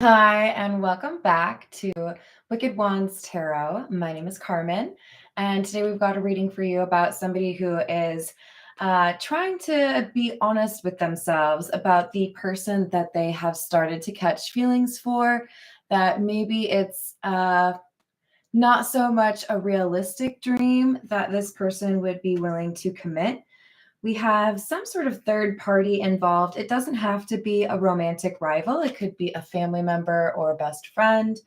Hi, and welcome back to Wicked Wands Tarot. My name is Carmen, and today we've got a reading for you about somebody who is trying to be honest with themselves about the person that they have started to catch feelings for, that maybe it's not so much a realistic dream that this person would be willing to commit. We have some sort of third party involved. It doesn't have to be a romantic rival. It could be a family member or a best friend,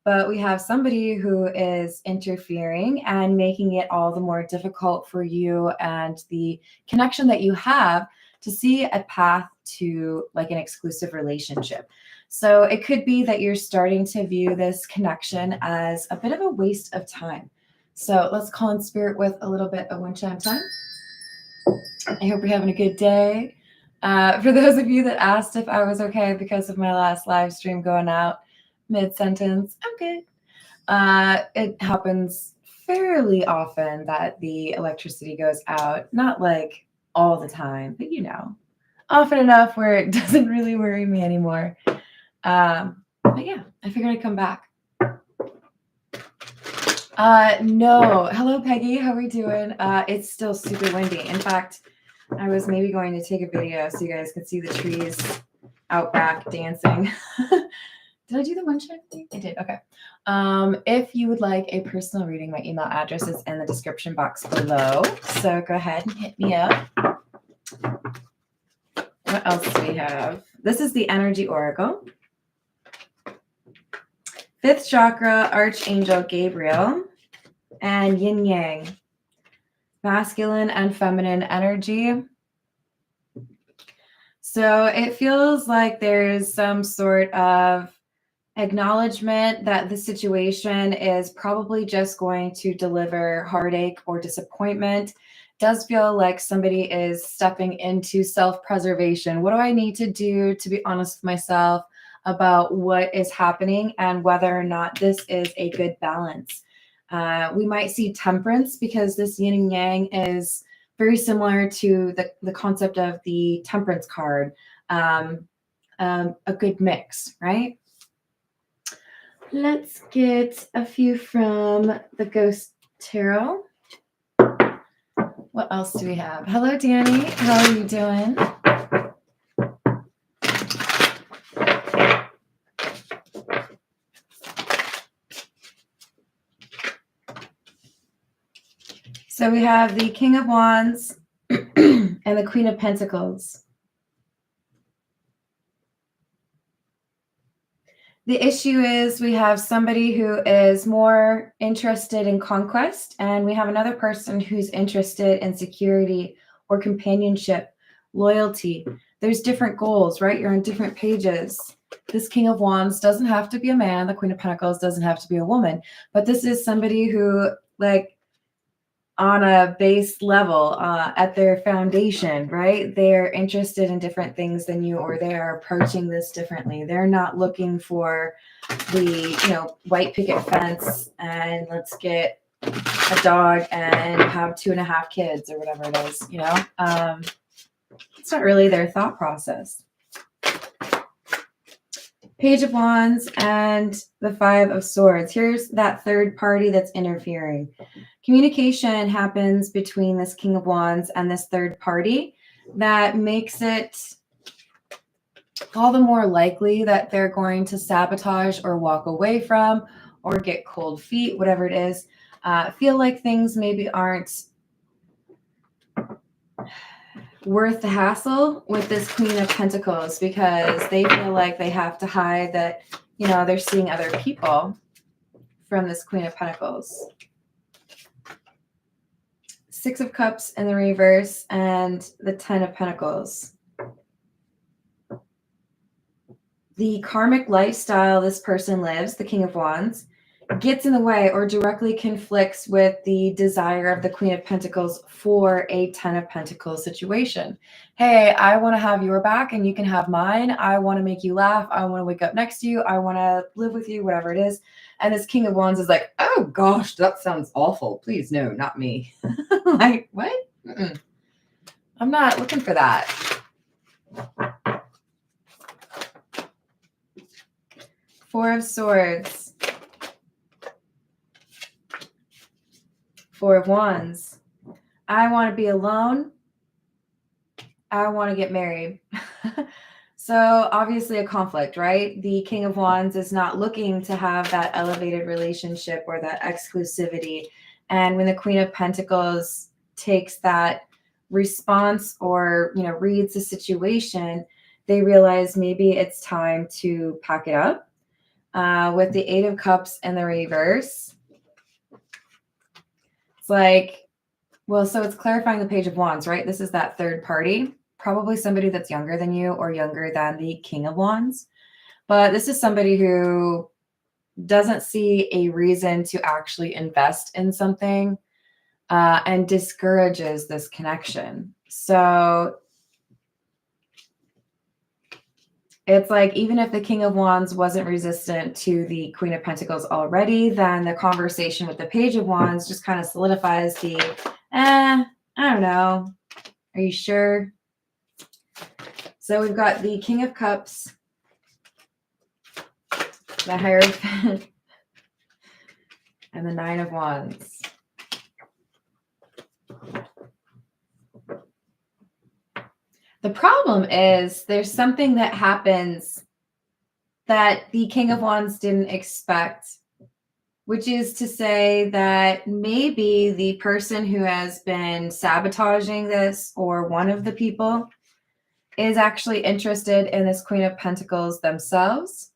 but we have somebody who is interfering and making it all the more difficult for you and the connection that you have to see a path to like an exclusive relationship. So it could be that you're starting to view this connection as a bit of a waste of time. So let's call in spirit with a little bit of wind chime time. I hope you're having a good day. For those of you that asked if I was okay because of my last live stream going out mid-sentence, I'm good. It happens fairly often that the electricity goes out. Not like all the time, but often enough where it doesn't really worry me anymore. But yeah, I figured I'd come back. No. Hello, Peggy. How are we doing? It's still super windy. In fact, I was maybe going to take a video so you guys could see the trees out back dancing. Did I do the one check thing? I did. Okay. If you would like a personal reading, my email address is in the description box below. So go ahead and hit me up. What else do we have? This is the Energy Oracle. Fifth chakra, Archangel Gabriel, and Yin Yang. Masculine and feminine energy. So it feels like there's some sort of acknowledgement that the situation is probably just going to deliver heartache or disappointment. It does feel like somebody is stepping into self-preservation. What do I need to do to be honest with myself about what is happening and whether or not this is a good balance? We might see temperance because this yin and yang is very similar to the concept of the temperance card. A good mix, right? Let's get a few from the Ghost Tarot. What else do we have? Hello, Danny. How are you doing? So we have the King of Wands and the Queen of Pentacles. The issue is we have somebody who is more interested in conquest, and we have another person who's interested in security or companionship, loyalty. There's different goals, right? You're on different pages. This King of Wands doesn't have to be a man. The Queen of Pentacles doesn't have to be a woman. But this is somebody who, like, on a base level, at their foundation, right? They're interested in different things than you, or they are approaching this differently. They're not looking for the, white picket fence and let's get a dog and have 2.5 kids or whatever it is, It's not really their thought process. Page of Wands and the Five of Swords. Here's that third party that's interfering. Communication happens between this King of Wands and this third party that makes it all the more likely that they're going to sabotage or walk away from or get cold feet, whatever it is. Feel like things maybe aren't worth the hassle with this Queen of Pentacles because they feel like they have to hide that, they're seeing other people from this Queen of Pentacles. Six of Cups in the reverse and the Ten of Pentacles. The karmic lifestyle this person lives, the King of Wands, gets in the way or directly conflicts with the desire of the Queen of Pentacles for a Ten of Pentacles situation. Hey, I want to have your back and you can have mine. I want to make you laugh. I want to wake up next to you. I want to live with you, whatever it is. And this King of Wands is like, oh gosh, that sounds awful. Please, no, not me. Like, what? I'm not looking for that. Four of Swords. Four of Wands. I want to be alone. I want to get married. So obviously a conflict, right? The King of Wands is not looking to have that elevated relationship or that exclusivity. And when the Queen of Pentacles takes that response or, reads the situation, they realize maybe it's time to pack it up. With the Eight of Cups in the reverse, it's like, well, so it's clarifying the Page of Wands, right? This is that third party. Probably somebody that's younger than you or younger than the King of Wands. But this is somebody who doesn't see a reason to actually invest in something and discourages this connection. So it's like, even if the King of Wands wasn't resistant to the Queen of Pentacles already, then the conversation with the Page of Wands just kind of solidifies the, I don't know. Are you sure? So we've got the King of Cups, the Hierophant, and the Nine of Wands. The problem is there's something that happens that the King of Wands didn't expect, which is to say that maybe the person who has been sabotaging this, or one of the people, is actually interested in this Queen of Pentacles themselves.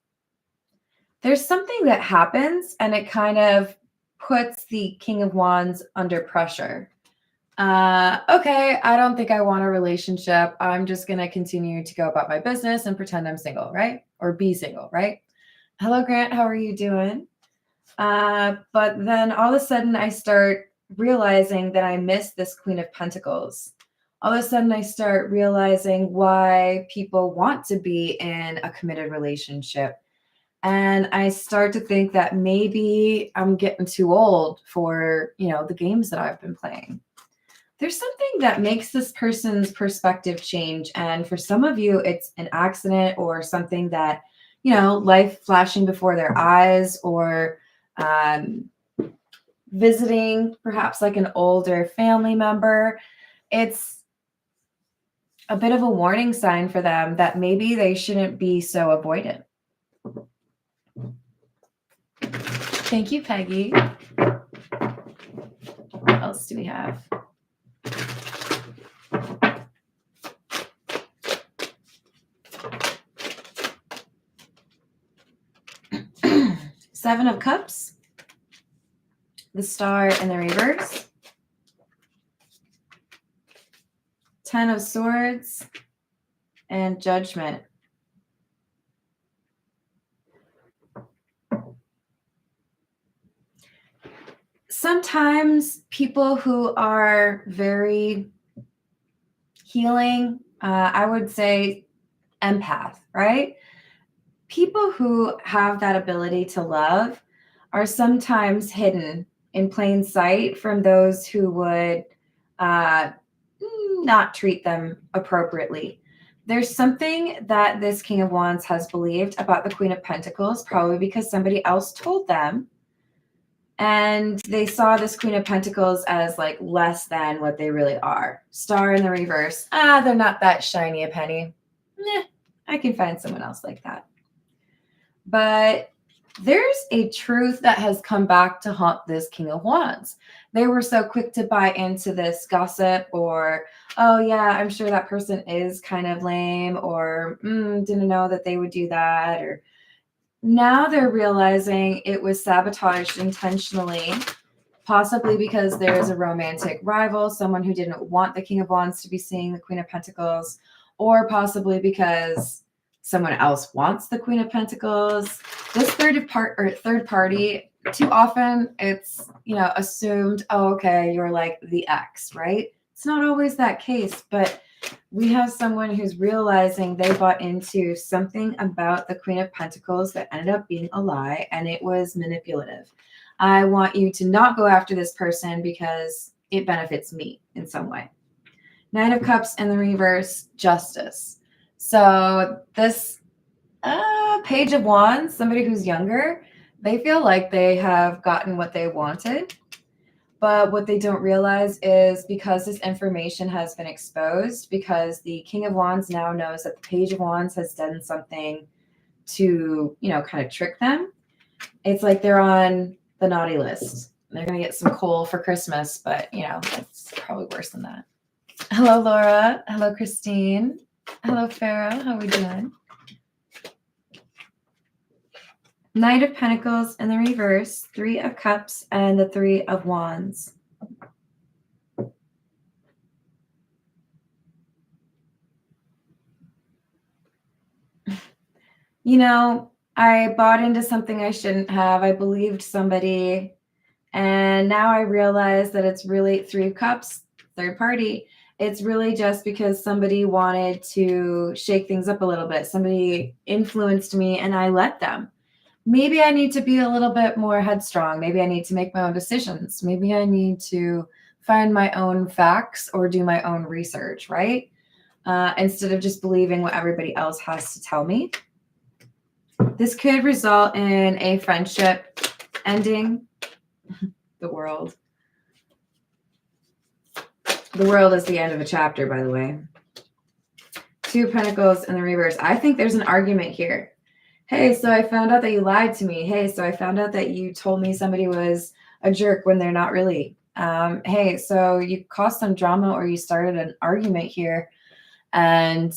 There's something that happens and it kind of puts the King of Wands under pressure. Okay, I don't think I want a relationship. I'm just going to continue to go about my business and pretend I'm single, right? Or be single, right? Hello, Grant. How are you doing? But then all of a sudden I start realizing that I miss this Queen of Pentacles. All of a sudden I start realizing why people want to be in a committed relationship. And I start to think that maybe I'm getting too old for, the games that I've been playing. There's something that makes this person's perspective change. And for some of you, it's an accident or something that, life flashing before their eyes, or visiting perhaps like an older family member. It's a bit of a warning sign for them that maybe they shouldn't be so avoidant. Thank you, Peggy. What else do we have? Seven of Cups, the Star in the reverse, Ten of Swords, and Judgment. Sometimes people who are very healing, I would say empath, right? People who have that ability to love are sometimes hidden in plain sight from those who would not treat them appropriately. There's something that this King of Wands has believed about the Queen of Pentacles, probably because somebody else told them. And they saw this Queen of Pentacles as like less than what they really are. Star in the reverse. They're not that shiny a penny. I can find someone else like that. But there's a truth that has come back to haunt this King of Wands. They were so quick to buy into this gossip, or, oh yeah, I'm sure that person is kind of lame, or didn't know that they would do that, or now they're realizing it was sabotaged intentionally, possibly because there's a romantic rival, someone who didn't want the King of Wands to be seeing the Queen of Pentacles, or possibly because someone else wants the Queen of Pentacles. This third party, too often it's, assumed, oh, okay, you're like the ex, right? It's not always that case, but we have someone who's realizing they bought into something about the Queen of Pentacles that ended up being a lie, and it was manipulative. I want you to not go after this person because it benefits me in some way. Nine of Cups in the reverse, Justice. So this Page of Wands, somebody who's younger, they feel like they have gotten what they wanted. But what they don't realize is because this information has been exposed, because the King of Wands now knows that the Page of Wands has done something to, kind of trick them. It's like they're on the naughty list. They're going to get some coal for Christmas, but, it's probably worse than that. Hello, Laura. Hello, Christine. Hello, Farah. How are we doing? Knight of Pentacles in the reverse, Three of Cups, and the Three of Wands. I bought into something I shouldn't have. I believed somebody, and now I realize that it's really Three of Cups, third party. It's really just because somebody wanted to shake things up a little bit. Somebody influenced me, and I let them. Maybe I need to be a little bit more headstrong. Maybe I need to make my own decisions. Maybe I need to find my own facts or do my own research, right? Instead of just believing what everybody else has to tell me. This could result in a friendship ending. The world. The world is the end of a chapter, by the way. Two of Pentacles in the reverse. I think there's an argument here. Hey, so I found out that you lied to me. Hey, so I found out that you told me somebody was a jerk when they're not really. Hey, so you caused some drama or you started an argument here. And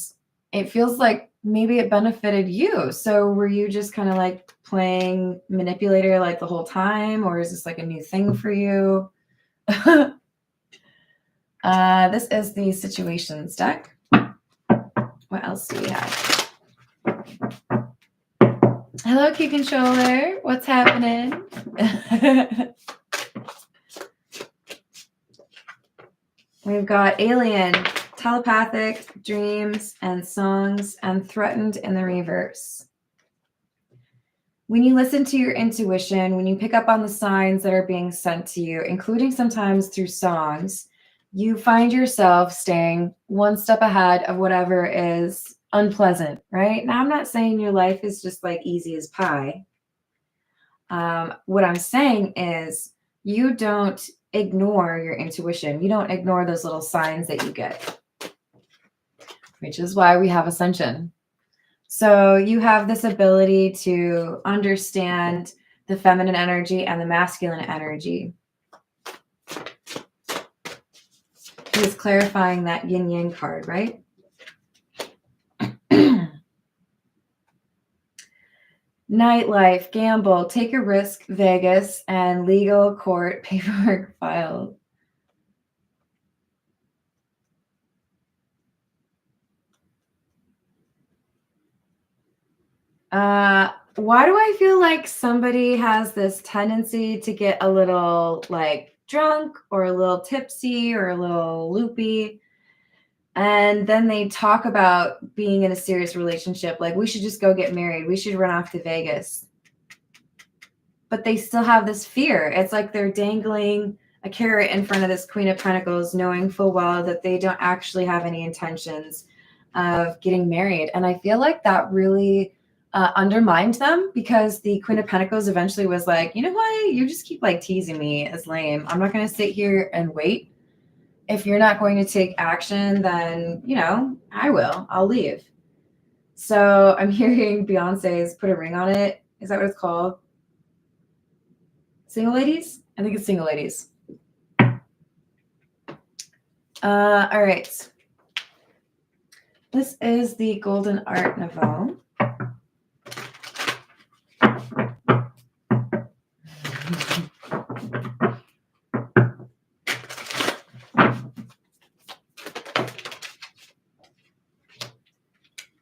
it feels like maybe it benefited you. So were you just kind of like playing manipulator like the whole time? Or is this like a new thing for you? This is the situations deck. What else do we have? Hello, Key Controller. What's happening? We've got alien, telepathic, dreams, and songs, and threatened in the reverse. When you listen to your intuition, when you pick up on the signs that are being sent to you, including sometimes through songs, you find yourself staying one step ahead of whatever is unpleasant, right? Now, I'm not saying your life is just like easy as pie. What I'm saying is you don't ignore your intuition. You don't ignore those little signs that you get, which is why we have Ascension. So you have this ability to understand the feminine energy and the masculine energy. He's clarifying that yin-yang card, right? Nightlife, gamble, take a risk, Vegas, and legal court paperwork filed. Why do I feel like somebody has this tendency to get a little like drunk or a little tipsy or a little loopy? And then they talk about being in a serious relationship. Like, we should just go get married. We should run off to Vegas. But they still have this fear. It's like they're dangling a carrot in front of this Queen of Pentacles, knowing full well that they don't actually have any intentions of getting married. And I feel like that really undermined them, because the Queen of Pentacles eventually was like, you know what? You just keep like teasing me as lame. I'm not going to sit here and wait. If you're not going to take action, then, I will. I'll leave. So I'm hearing Beyonce's Put a Ring on It. Is that what it's called? Single Ladies? I think it's Single Ladies. All right. This is the Golden Art Nouveau.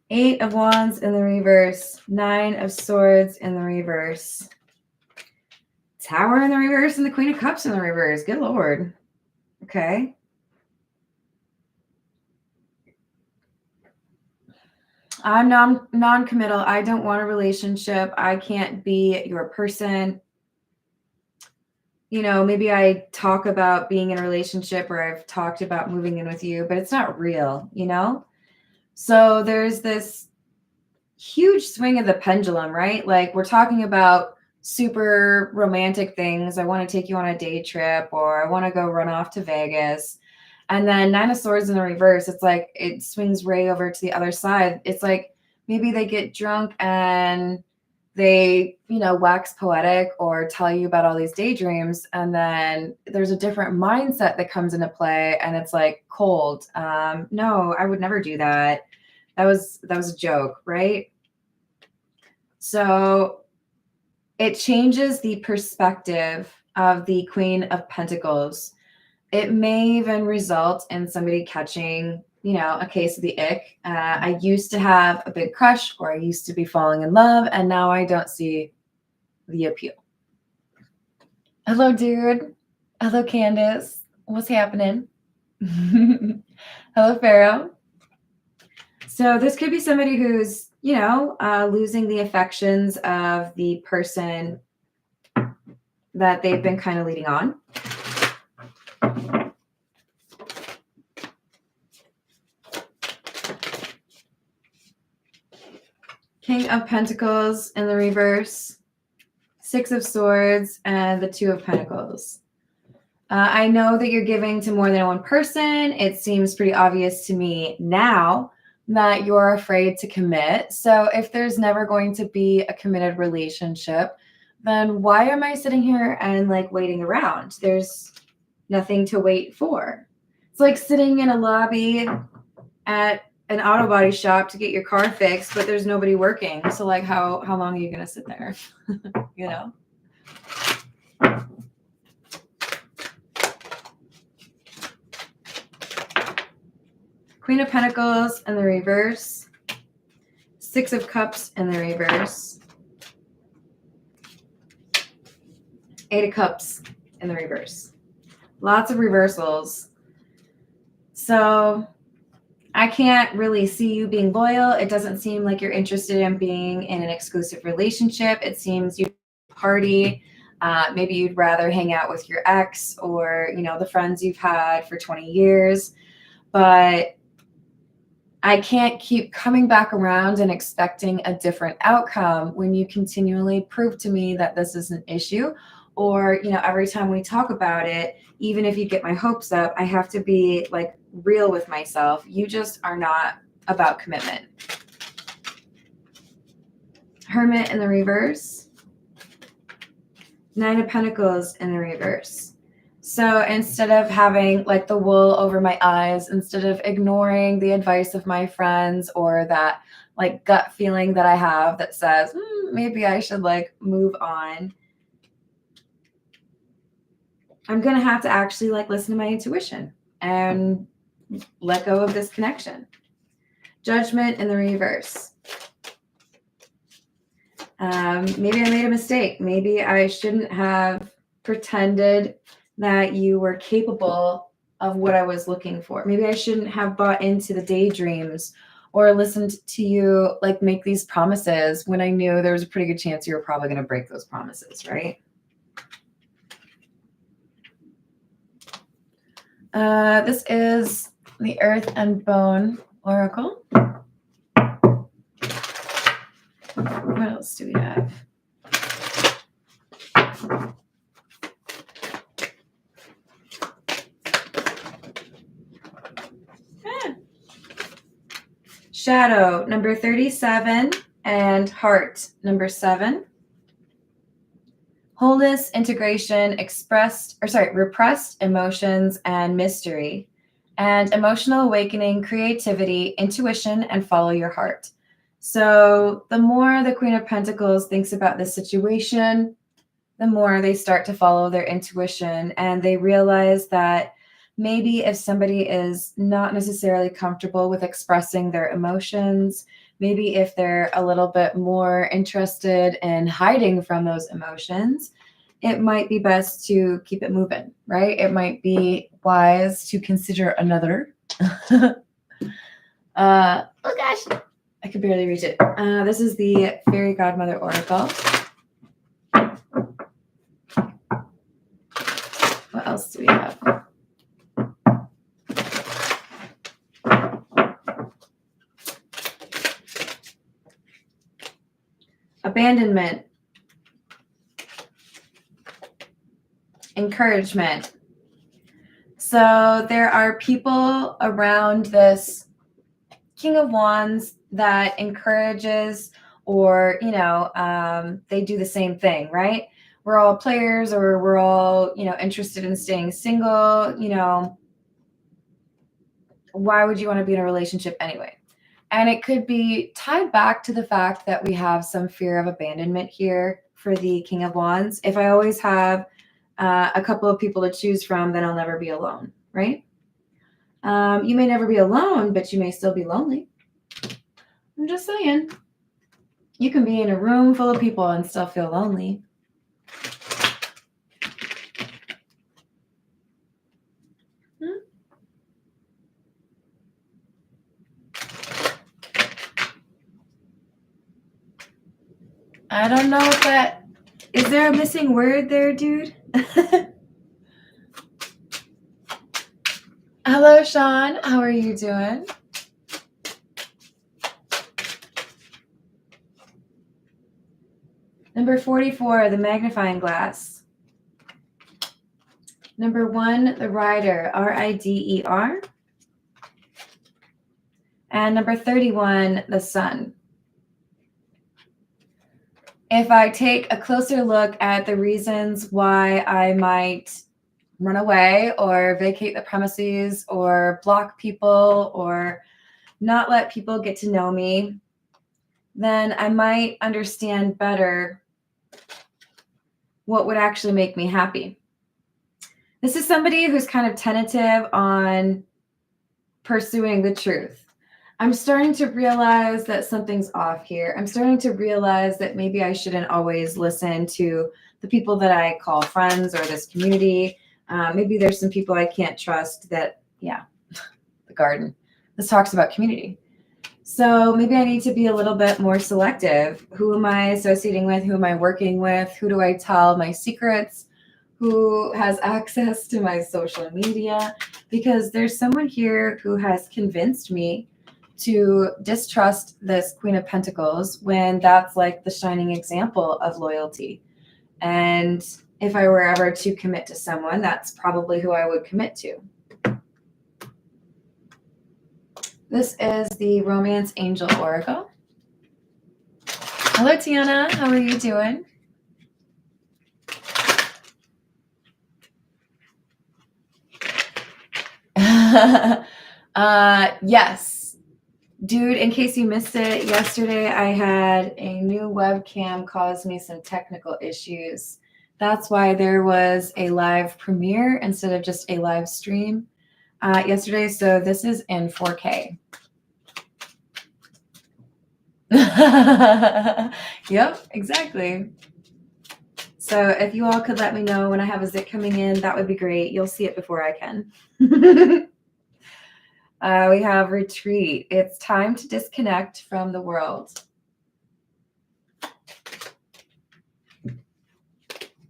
Eight of Wands in the reverse, Nine of Swords in the reverse, Tower in the reverse, and the Queen of Cups in the reverse. Good Lord. Okay. I'm non-committal. I don't want a relationship. I can't be your person. Maybe I talk about being in a relationship, or I've talked about moving in with you, but it's not real, So there's this huge swing of the pendulum, right? Like we're talking about super romantic things. I want to take you on a day trip, or I want to go run off to Vegas. And then Nine of Swords in the reverse, it's like it swings right over to the other side. It's like maybe they get drunk and they, wax poetic or tell you about all these daydreams. And then there's a different mindset that comes into play and it's like cold. No, I would never do that. That was a joke, right? So it changes the perspective of the Queen of Pentacles. It may even result in somebody catching, a case of the ick. I used to have a big crush, or I used to be falling in love, and now I don't see the appeal. Hello, dude. Hello, Candace. What's happening? Hello, Pharaoh. So this could be somebody who's, losing the affections of the person that they've been kind of leading on. King of Pentacles in the reverse, Six of Swords, and the Two of Pentacles. I know that you're giving to more than one person. It seems pretty obvious to me now that you're afraid to commit. So if there's never going to be a committed relationship, then why am I sitting here and waiting around? There's nothing to wait for. It's like sitting in a lobby at an auto body shop to get your car fixed, but there's nobody working. So how long are you going to sit there? Queen of Pentacles in the reverse, Six of Cups in the reverse, Eight of Cups in the reverse. Lots of reversals. So I can't really see you being loyal. It doesn't seem like you're interested in being in an exclusive relationship. It seems you party. Maybe you'd rather hang out with your ex or, the friends you've had for 20 years. But I can't keep coming back around and expecting a different outcome when you continually prove to me that this is an issue. Or, every time we talk about it, even if you get my hopes up, I have to be real with myself. You just are not about commitment. Hermit in the reverse. Nine of Pentacles in the reverse. So instead of having the wool over my eyes, instead of ignoring the advice of my friends or that gut feeling that I have that says, maybe I should move on, I'm going to have to actually listen to my intuition and let go of this connection. Judgment in the reverse. Maybe I made a mistake. Maybe I shouldn't have pretended that you were capable of what I was looking for. Maybe I shouldn't have bought into the daydreams or listened to you make these promises when I knew there was a pretty good chance you were probably going to break those promises, right? This is the Earth and Bone Oracle. What else do we have? Shadow, number 37, and Heart, number 7. Wholeness, integration, repressed emotions, and mystery. And emotional awakening, creativity, intuition, and follow your heart. So the more the Queen of Pentacles thinks about this situation, the more they start to follow their intuition, and they realize that maybe if somebody is not necessarily comfortable with expressing their emotions, maybe if they're a little bit more interested in hiding from those emotions, it might be best to keep it moving, right? It might be wise to consider another. Oh gosh, I could barely reach it. This is the Fairy Godmother Oracle. What else do we have? abandonment, encouragement. So there are people around this King of Wands that encourages, or, they do the same thing, right? We're all players, or we're all, interested in staying single. Why would you want to be in a relationship anyway? And it could be tied back to the fact that we have some fear of abandonment here for the King of Wands. If I always have a couple of people to choose from, then I'll never be alone, right? You may never be alone, but you may still be lonely. I'm just saying. You can be in a room full of people and still feel lonely. I don't know if that... Is there a missing word there, dude? Hello, Sean. How are you doing? Number 44, the magnifying glass. Number 1, the rider, R-I-D-E-R. And number 31, the sun. If I take a closer look at the reasons why I might run away or vacate the premises or block people or not let people get to know me, then I might understand better what would actually make me happy. This is somebody who's kind of tentative on pursuing the truth. I'm starting to realize that something's off here. I'm starting to realize that maybe I shouldn't always listen to the people that I call friends or this community. Maybe there's some people I can't trust that, the garden. This talks about community. So maybe I need to be a little bit more selective. Who am I associating with? Who am I working with? Who do I tell my secrets? Who has access to my social media? Because there's someone here who has convinced me to distrust this Queen of Pentacles when that's like the shining example of loyalty. And if I were ever to commit to someone, that's probably who I would commit to. This is the Romance Angel Oracle. Hello, Tiana. How are you doing? Yes. Dude, in case you missed it, yesterday I had a new webcam cause me some technical issues. That's why there was a live premiere instead of just a live stream yesterday. So this is in 4K. Yep, exactly. So if you all could let me know when I have a zit coming in, that would be great. You'll see it before I can. We have retreat. It's time to disconnect from the world.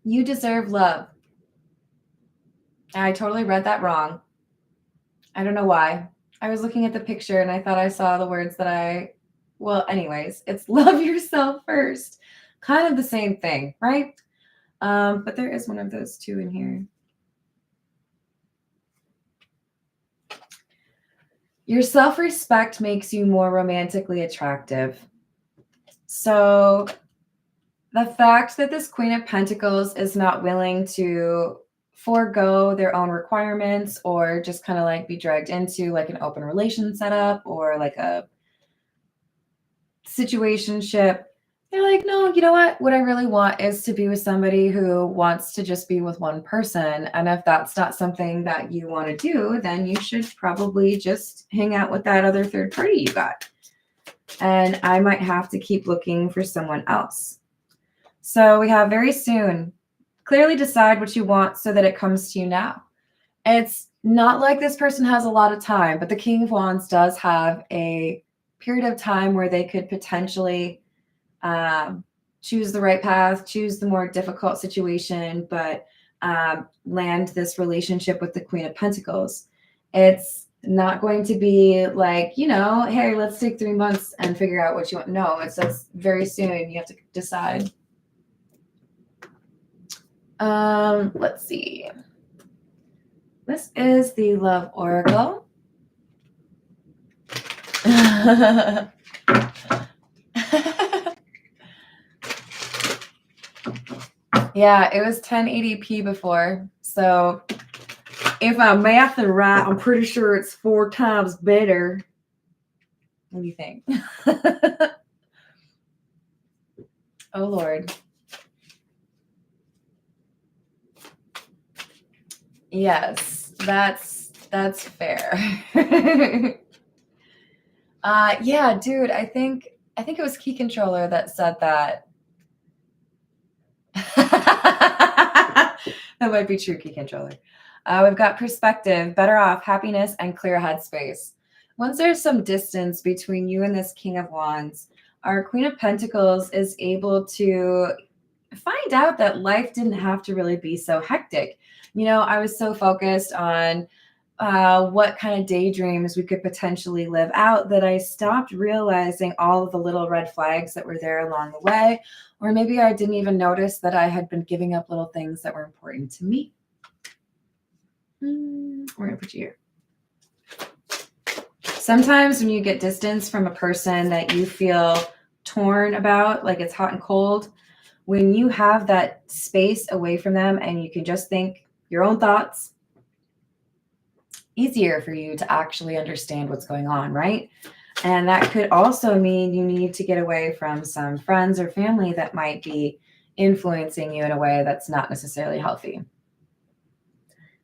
You deserve love. I totally read that wrong. I don't know why. I was looking at the picture and I thought I saw the words that well, anyways, it's love yourself first. Kind of the same thing, right? But there is one of those two in here. Your self-respect makes you more romantically attractive. So the fact that this Queen of Pentacles is not willing to forego their own requirements or just kind of like be dragged into like an open relation setup or like a situationship, they're like, no, you know what I really want is to be with somebody who wants to just be with one person. And if that's not something that you want to do, then you should probably just hang out with that other third party you got. And I might have to keep looking for someone else. So we have very soon. Clearly decide what you want so that it comes to you now. It's not like this person has a lot of time, but the King of Wands does have a period of time where they could potentially choose the right path, choose the more difficult situation, but land this relationship with the Queen of Pentacles. It's Not going to be like, hey, let's take 3 months and figure out what you want. No, it's very soon. You have to decide. Let's see. This is the Love Oracle. Yeah, it was 1080p before. So if I'm mathing right, I'm pretty sure it's 4 times better. What do you think? Oh, Lord. Yes, that's fair. Yeah, dude, I think it was Key Controller that said that. That might be true, Key Controller. We've got perspective, better off, happiness, and clear headspace. Once there's some distance between you and this King of Wands, our Queen of Pentacles is able to find out that life didn't have to really be so hectic. I was so focused on what kind of daydreams we could potentially live out that I stopped realizing all of the little red flags that were there along the way. Or maybe I didn't even notice that I had been giving up little things that were important to me. We're going to put you here. Sometimes when you get distance from a person that you feel torn about, like it's hot and cold, when you have that space away from them and you can just think your own thoughts, easier for you to actually understand what's going on, right? And that could also mean you need to get away from some friends or family that might be influencing you in a way that's not necessarily healthy.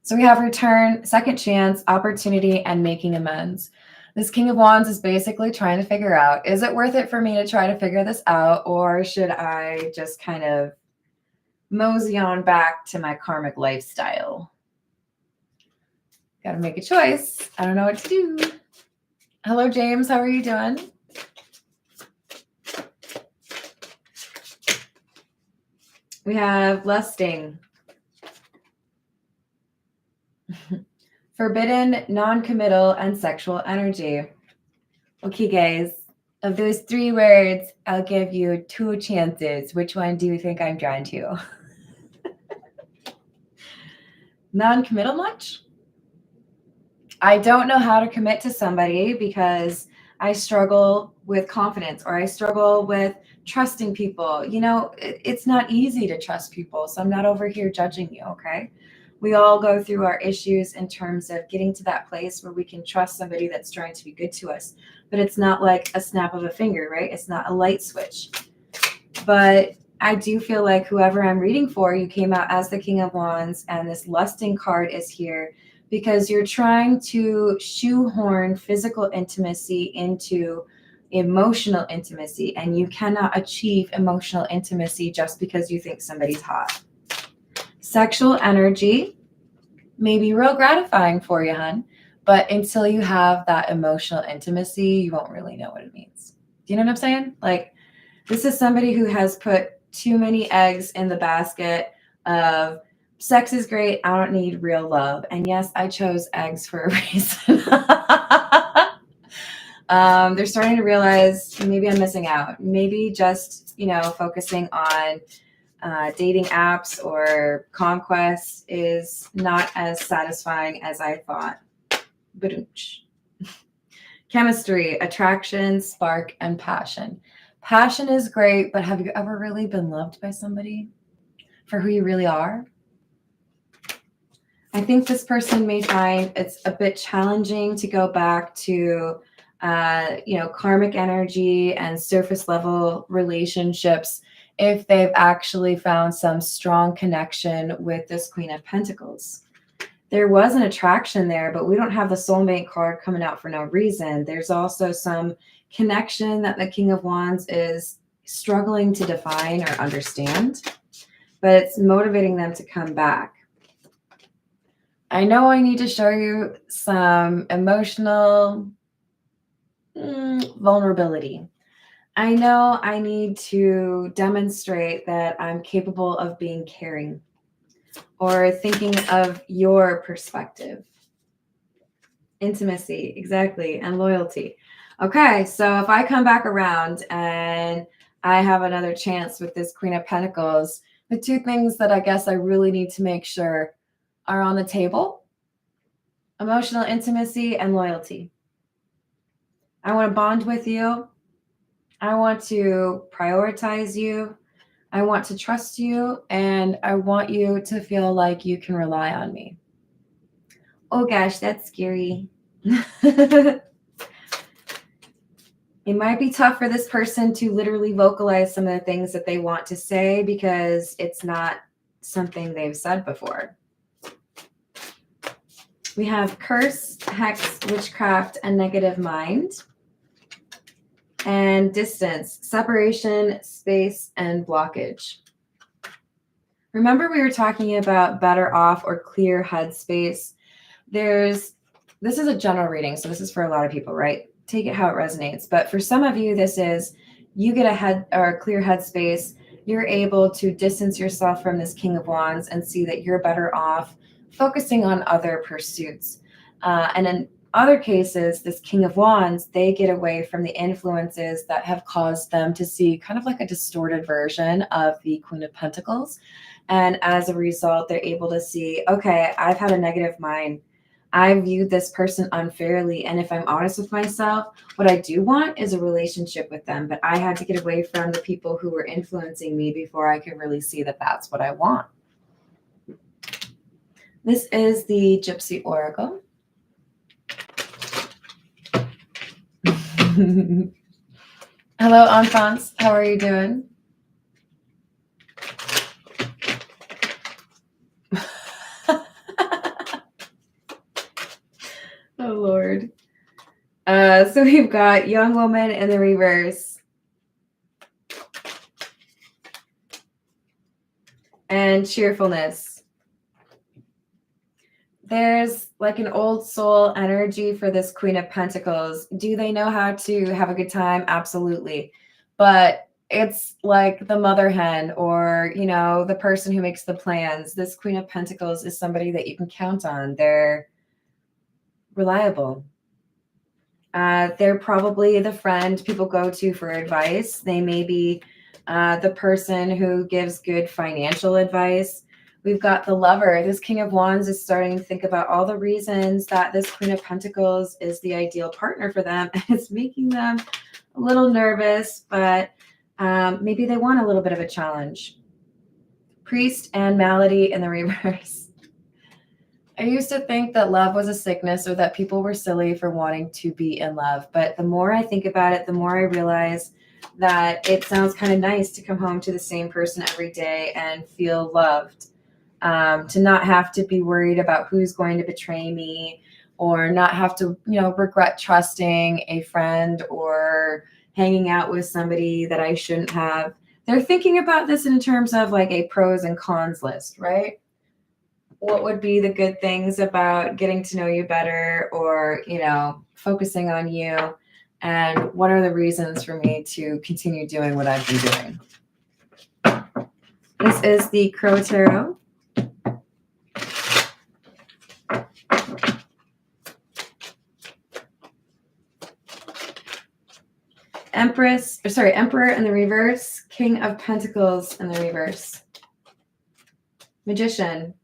So we have return, second chance, opportunity, and making amends. This King of Wands is basically trying to figure out, is it worth it for me to try to figure this out, or should I just kind of mosey on back to my karmic lifestyle? Got to make a choice. I don't know what to do. Hello, James. How are you doing? We have lusting. Forbidden, non-committal, and sexual energy. Okay, guys. Of those 3 words, I'll give you 2 chances. Which one do you think I'm drawn to? Non-committal much? I don't know how to commit to somebody because I struggle with confidence, or I struggle with trusting people. It's not easy to trust people. So I'm not over here judging you, okay? We all go through our issues in terms of getting to that place where we can trust somebody that's trying to be good to us. But it's not like a snap of a finger, right? It's not a light switch. But I do feel like whoever I'm reading for, you came out as the King of Wands, and this lusting card is here because you're trying to shoehorn physical intimacy into emotional intimacy, and you cannot achieve emotional intimacy just because you think somebody's hot. Sexual energy may be real gratifying for you, hun, but until you have that emotional intimacy, you won't really know what it means. Do you know what I'm saying? Like, this is somebody who has put too many eggs in the basket of sex is great, I don't need real love. And yes, I chose eggs for a reason. They're starting to realize maybe I'm missing out. Maybe just, focusing on dating apps or conquest is not as satisfying as I thought. Ba-doom-tsh. Chemistry, attraction, spark, and passion. Passion is great, but have you ever really been loved by somebody for who you really are? I think this person may find it's a bit challenging to go back to, karmic energy and surface level relationships if they've actually found some strong connection with this Queen of Pentacles. There was an attraction there, but we don't have the soulmate card coming out for no reason. There's also some connection that the King of Wands is struggling to define or understand, but it's motivating them to come back. I know I need to show you some emotional vulnerability. I know I need to demonstrate that I'm capable of being caring or thinking of your perspective. Intimacy, exactly, and loyalty. Okay, so if I come back around and I have another chance with this Queen of Pentacles, the two things that I guess I really need to make sure are on the table: emotional intimacy and loyalty. I want to bond with you. I want to prioritize you. I want to trust you. And I want you to feel like you can rely on me. Oh gosh, that's scary. It might be tough for this person to literally vocalize some of the things that they want to say because it's not something they've said before. We have curse, hex, witchcraft, and negative mind. And distance, separation, space, and blockage. Remember, we were talking about better off or clear headspace. This is a general reading, so this is for a lot of people, right? Take it how it resonates. But for some of you, this is, you get a head or a clear headspace. You're able to distance yourself from this King of Wands and see that you're better off focusing on other pursuits. And in other cases, this King of Wands, they get away from the influences that have caused them to see kind of like a distorted version of the Queen of Pentacles. And as a result, they're able to see, okay, I've had a negative mind. I viewed this person unfairly. And if I'm honest with myself, what I do want is a relationship with them. But I had to get away from the people who were influencing me before I could really see that that's what I want. This is the Gypsy Oracle. Hello, Enfants. How are you doing? Oh, Lord. So we've got young woman in the reverse. And cheerfulness. There's like an old soul energy for this Queen of Pentacles. Do they know how to have a good time? Absolutely. But it's like the mother hen or, you know, the person who makes the plans. This Queen of Pentacles is somebody that you can count on. They're reliable. They're probably the friend people go to for advice. They may be the person who gives good financial advice. We've got the lover. This King of Wands is starting to think about all the reasons that this Queen of Pentacles is the ideal partner for them. It's making them a little nervous, but maybe they want a little bit of a challenge. Priest and Malady in the reverse. I used to think that love was a sickness or that people were silly for wanting to be in love. But the more I think about it, the more I realize that it sounds kind of nice to come home to the same person every day and feel loved. To not have to be worried about who's going to betray me or not have to, you know, regret trusting a friend or hanging out with somebody that I shouldn't have. They're thinking about this in terms of like a pros and cons list, right? What would be the good things about getting to know you better or, you know, focusing on you? And what are the reasons for me to continue doing what I've been doing? This is the Crow Tarot. Emperor in the reverse, King of Pentacles in the reverse. Magician.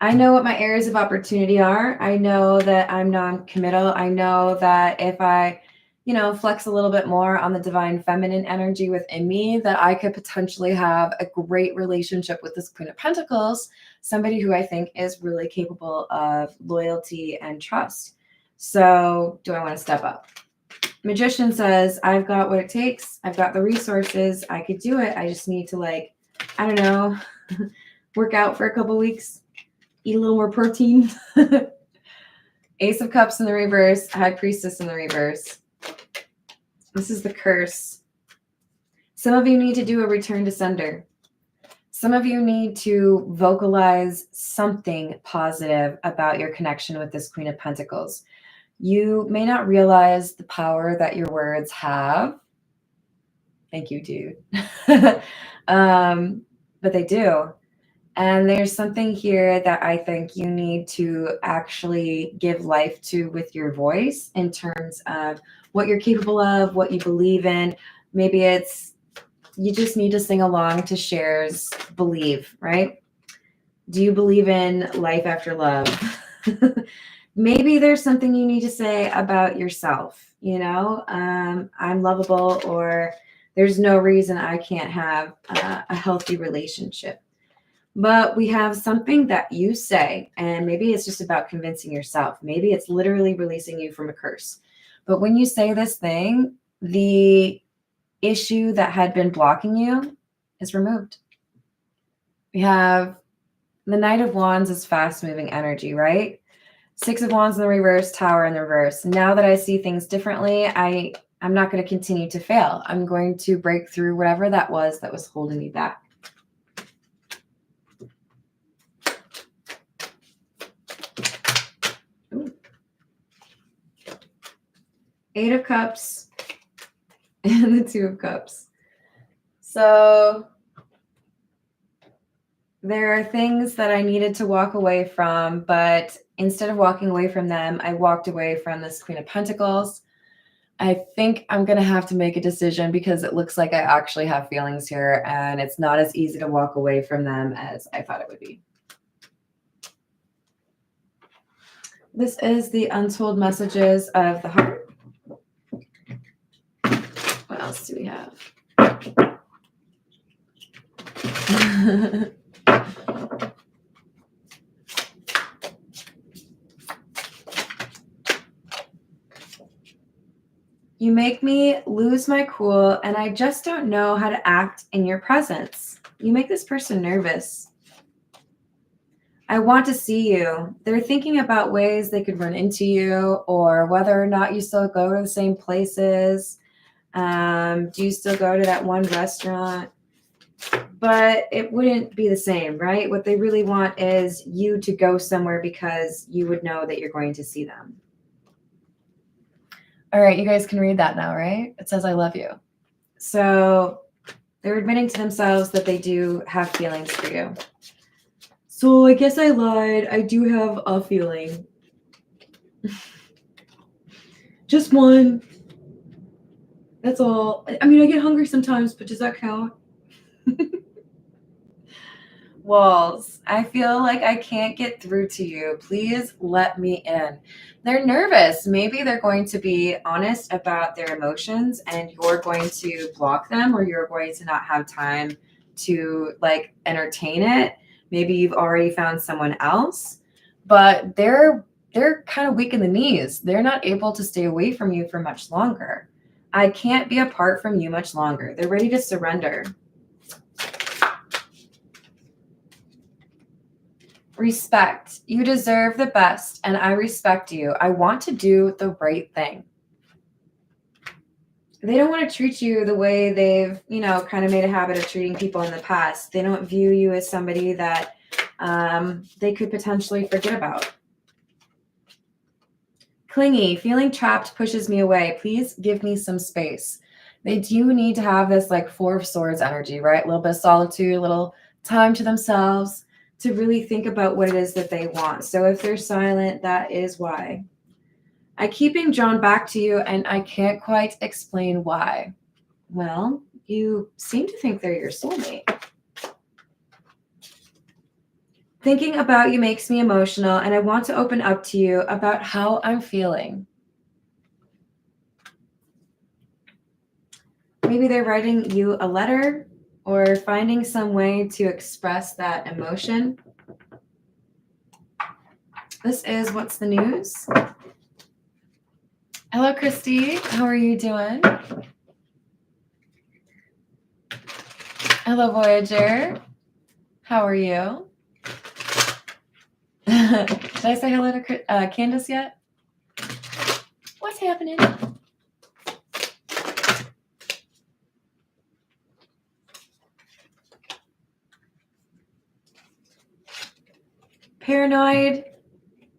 I know what my areas of opportunity are. I know that I'm non-committal. I know that if I, you know, flex a little bit more on the divine feminine energy within me, that I could potentially have a great relationship with this Queen of Pentacles, somebody who I think is really capable of loyalty and trust. So do I want to step up? Magician says, I've got what it takes. I've got the resources. I could do it. I just need to, like, I don't know, work out for a couple weeks, eat a little more protein. Ace of Cups in the reverse, High Priestess in the reverse. This is the curse. Some of you need to do a return to sender. Some of you need to vocalize something positive about your connection with this Queen of Pentacles. You may not realize the power that your words have. Thank you, dude. But they do. And there's something here that I think you need to actually give life to with your voice in terms of what you're capable of, what you believe in. Maybe it's you just need to sing along to Cher's Believe, right? Do you believe in life after love? Maybe there's something you need to say about yourself, I'm lovable, or there's no reason I can't have a healthy relationship. But we have something that you say, and maybe it's just about convincing yourself. Maybe it's literally releasing you from a curse. But when you say this thing, the issue that had been blocking you is removed. We have the Knight of Wands is fast-moving energy, right? Six of Wands in the reverse, Tower in the reverse. Now that I see things differently, I'm not going to continue to fail. I'm going to break through whatever that was holding me back. Ooh. Eight of Cups and the Two of Cups. So there are things that I needed to walk away from, but instead of walking away from them, I walked away from this Queen of Pentacles. I think I'm going to have to make a decision because it looks like I actually have feelings here, and it's not as easy to walk away from them as I thought it would be. This is the untold messages of the heart. What else do we have? You make me lose my cool, and I just don't know how to act in your presence. You make this person nervous. I want to see you. They're thinking about ways they could run into you, or whether or not you still go to the same places. Do you still go to that one restaurant? But it wouldn't be the same, right? What they really want is you to go somewhere because you would know that you're going to see them. All right, you guys can read that now, right? It says, I love you. So they're admitting to themselves that they do have feelings for you. So I guess I lied. I do have a feeling. Just one. That's all. I mean, I get hungry sometimes, but does that count? Walls, I feel like I can't get through to you. Please let me in. They're nervous. Maybe they're going to be honest about their emotions and you're going to block them, or you're going to not have time to entertain it. Maybe you've already found someone else, but they're kind of weak in the knees. They're not able to stay away from you for much longer. I can't be apart from you much longer. They're ready to surrender. Respect. You deserve the best, and I respect you. I want to do the right thing. They don't want to treat you the way they've, kind of made a habit of treating people in the past. They don't view you as somebody that they could potentially forget about. Clingy. Feeling trapped pushes me away. Please give me some space. They do need to have this Four of Swords energy, right? A little bit of solitude, a little time to themselves, to really think about what it is that they want. So if they're silent, that is why. I keep being drawn back to you, and I can't quite explain why. Well, you seem to think they're your soulmate. Thinking about you makes me emotional, and I want to open up to you about how I'm feeling. Maybe they're writing you a letter, or finding some way to express that emotion. This is What's the News. Hello, Christy. How are you doing? Hello, Voyager. How are you? Did I say hello to Candace yet? What's happening? Paranoid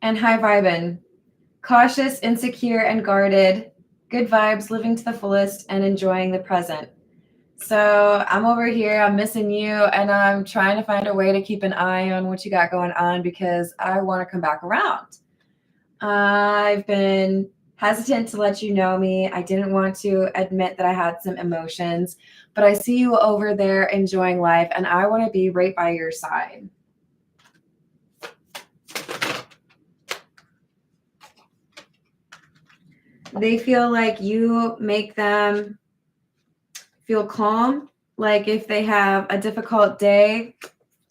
and high vibin'. Cautious, insecure, and guarded. Good vibes, living to the fullest, and enjoying the present. So I'm over here, I'm missing you, and I'm trying to find a way to keep an eye on what you got going on because I want to come back around. I've been hesitant to let you know me. I didn't want to admit that I had some emotions, but I see you over there enjoying life, and I want to be right by your side. They feel like you make them feel calm. Like if they have a difficult day,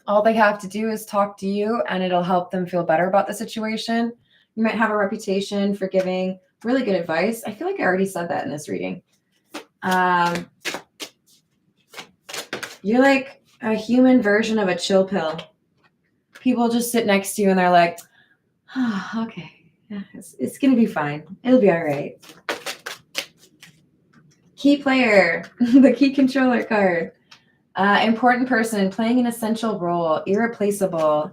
all they have to do is talk to you and it'll help them feel better about the situation. You might have a reputation for giving really good advice. I feel like I already said that in this reading. You're like a human version of a chill pill. People just sit next to you and they're like, oh, okay, yeah, it's going to be fine. It'll be all right. Key player, the key controller card. Important person, playing an essential role, irreplaceable,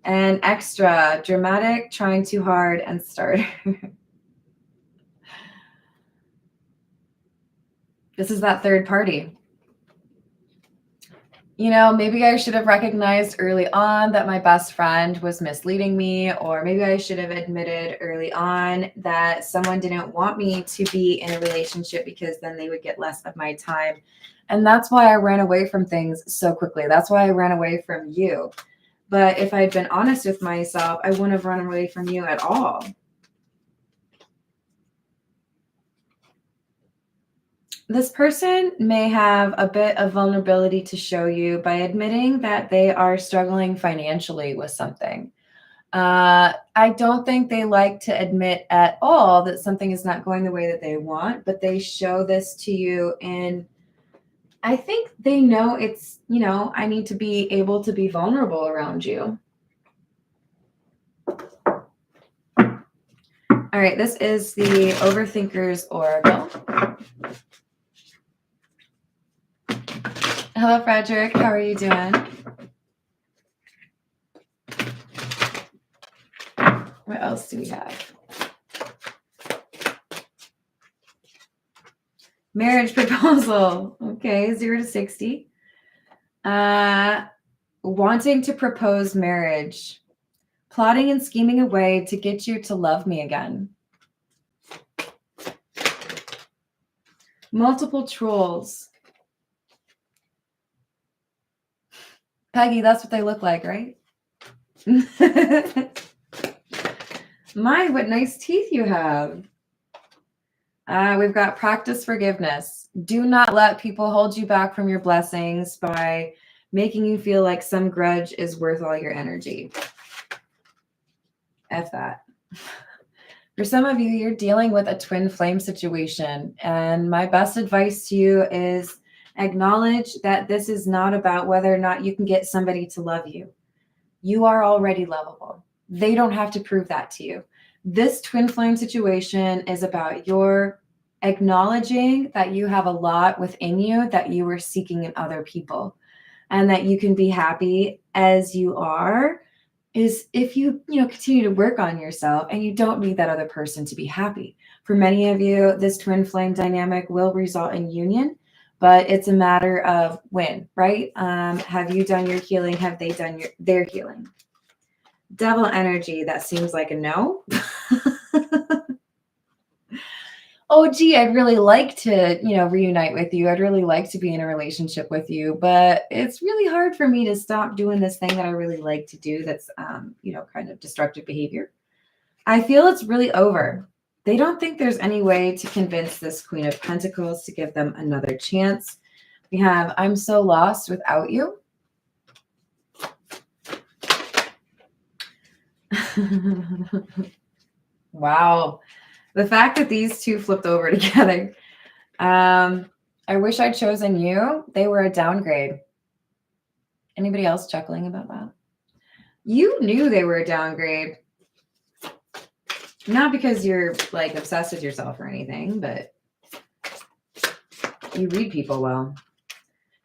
and extra, dramatic, trying too hard, and starter. This is that third party. You know, maybe I should have recognized early on that my best friend was misleading me, or maybe I should have admitted early on that someone didn't want me to be in a relationship because then they would get less of my time. And that's why I ran away from things so quickly. That's why I ran away from you. But if I'd been honest with myself, I wouldn't have run away from you at all. This person may have a bit of vulnerability to show you by admitting that they are struggling financially with something. I don't think they like to admit at all that something is not going the way that they want, but they show this to you. And I think they know it's, you know, I need to be able to be vulnerable around you. All right, this is the Overthinker's Oracle. Hello, Frederick. How are you doing? What else do we have? Marriage proposal. Okay, 0 to 60. Wanting to propose marriage. Plotting and scheming a way to get you to love me again. Multiple trolls. Peggy, that's what they look like, right? My, what nice teeth you have. We've got practice forgiveness. Do not let people hold you back from your blessings by making you feel like some grudge is worth all your energy. F that. For some of you, you're dealing with a twin flame situation. And my best advice to you is acknowledge that this is not about whether or not you can get somebody to love you. You are already lovable. They don't have to prove that to you. This twin flame situation is about your acknowledging that you have a lot within you that you are seeking in other people, and that you can be happy as you are is if you continue to work on yourself and you don't need that other person to be happy. For many of you, this twin flame dynamic will result in union, but it's a matter of when, right? Have you done your healing? Have they done their healing? Devil energy, that seems like a no. Oh, gee, I'd really like to, reunite with you. I'd really like to be in a relationship with you, but it's really hard for me to stop doing this thing that I really like to do that's, kind of destructive behavior. I feel it's really over. They don't think there's any way to convince this Queen of Pentacles to give them another chance. We have, I'm so lost without you. Wow. The fact that these two flipped over together. I wish I'd chosen you. They were a downgrade. Anybody else chuckling about that? You knew they were a downgrade. Not because you're like obsessed with yourself or anything, but you read people well.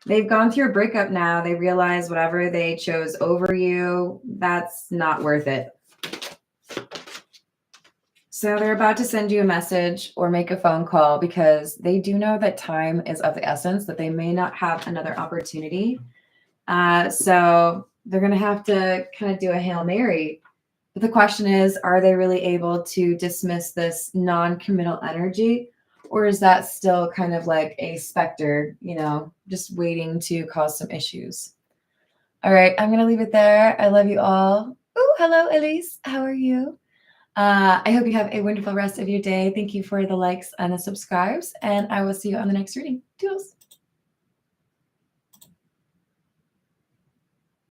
They've gone through a breakup now. They realize whatever they chose over you, that's not worth it. So they're about to send you a message or make a phone call because they do know that time is of the essence, that they may not have another opportunity. So they're going to have to kind of do a Hail Mary. But the question is, are they really able to dismiss this non-committal energy? Or is that still kind of like a specter, just waiting to cause some issues? All right, I'm going to leave it there. I love you all. Oh, hello, Elise. How are you? I hope you have a wonderful rest of your day. Thank you for the likes and the subscribes, and I will see you on the next reading. Toodles.